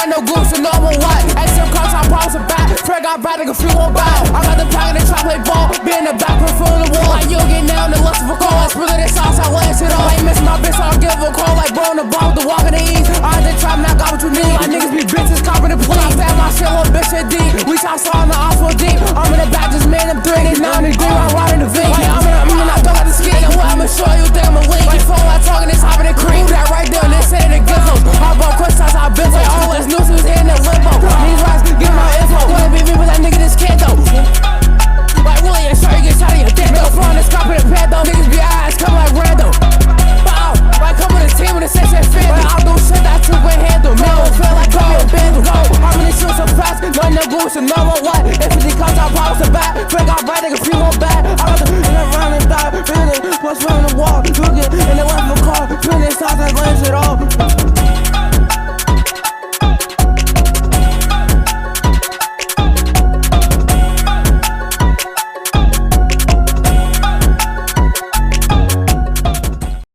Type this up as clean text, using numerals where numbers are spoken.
no goose, no more what. Action comes, I pause it back. Fred got back, nigga, flew on back. I got the pack in the chocolate ball. Be in the back, put foot in the wall. Like, you'll get down and lust for call. I spill this sauce, I lance it all. I ain't missing my bitch, so I'll give a call. Like, bro, on the ball with the walk in the east. I just trap, now got what you need. My niggas be bitches, copping the plea. I fat my shit, little bitch, shit deep. We shot saw in the oswald deep. I'm in the back, just made them three. They 9 degree, I'm riding the V. Like, I'm in I don't got the ski. And what I'ma show you, think I'm a link. Like, phone, I talking this, hopping the creek. That right there, and they say the gizmo. Hop on quick shots, I've been like, all this news was in the limbo. These rats, give my info. Wanna be me, but that nigga just can't though. Like, William, sure you get shot in your dick though. Throwing this cop in the pad though. Niggas be eyes, come like random. Bow, like come with a team with a 6-8 fan. But I'll do shit that you can handle. Man, I feel like go, bend, go. How many shoes so fast? No goose, and no more what. If 50 comes, I'll pop the back. Break off right, nigga.